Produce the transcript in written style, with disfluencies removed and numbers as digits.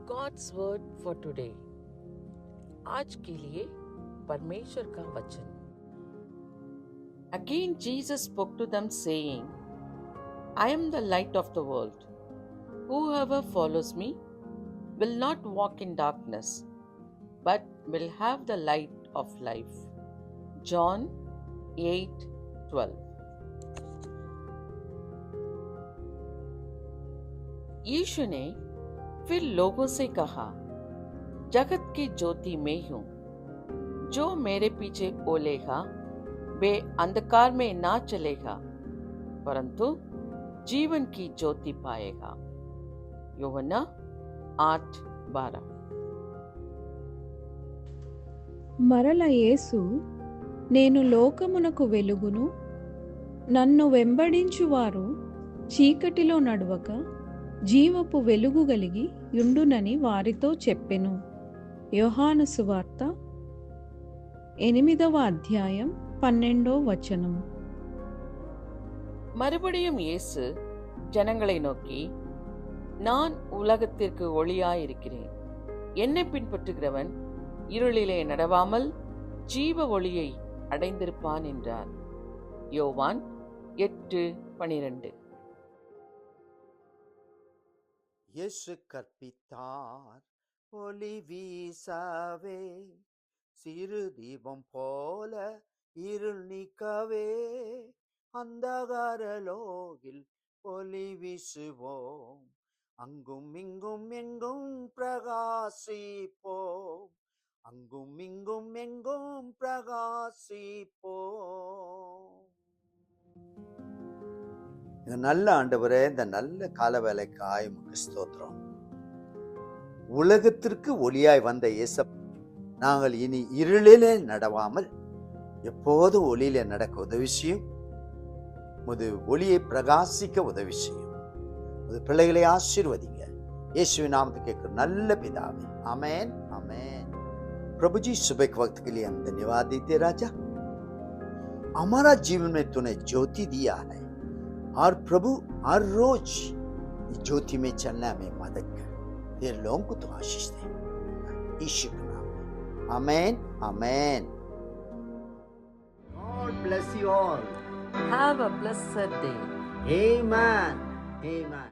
God's word for today. आज के लिए परमेश्वर का वचन. Again Jesus spoke to them saying, I am the light of the world. Whoever follows me will not walk in darkness, but will have the light of life. John 8:12. यीशु ने फिर लोगों से कहा, जगत की ज्योति मैं हूं. जो मेरे पीछे बोलेगा वे अंधकार में ना चलेगा, परंतु जीवन की ज्योति पाएगा. యోహన్నా 8:12. మరల యేసు, నేను లోకమునకు వెలుగును, నన్ను వెంబడించువారు చీకటిలో నడవక జీవపు వెలుగు కలిగి యుండునని వారితో చెప్పెను. యోహాను సువార్త 8వ అధ్యాయం 12వ వచనం. மறுபடியும் இயேசு ஜனங்களை நோக்கி, நான் உலகத்திற்கு ஒளியாயிருக்கிறேன். என்னை பின்பற்றுகிறவன் இருளிலே நடவாமல் ஜீவ ஒளியை அடைந்திருப்பான் என்றார். யோவான் 8:12. இயேசு கற்பித்தார், ஒளி வீசவே, சிறு தீபம் போல இருள் நீக்கவே, அந்தகாரலோகில் ஒளி வீசுவோம், அங்கும் இங்கும் எங்கும் பிரகாசிப்போம், அங்கும் இங்கும் எங்கும் பிரகாசிப்போம். இந்த நல்ல ஆண்டவரே, இந்த நல்ல கால வேலைக்காய் உமக்கு ஸ்தோத்திரம். உலகத்திற்கு ஒளியாய் வந்த இயேசப்பா, நாங்கள் இனி இருளிலே நடவாமல் எப்போது ஒளியிலே நடக்க உதவி செய்யும். முது ஒளியை பிரகாசிக்க உதவி செய்யும். முது பிள்ளைகளை ஆசீர்வதிங்க. यीशु नाम से कहकर नल्ले पितावे, आमेन आमेन. प्रभु जी, सुबह के वक्त के लिए हम धन्यवाद देते राजा. हमारा जीवन में तूने ज्योति दिया है और प्रभु हर रोज ज्योति में चलना में मदद कर. तेरे लोगों को तो आशीष दे, यीशु के नाम में, आमेन आमेन. God bless you all. Have a blessed day. Amen. Amen.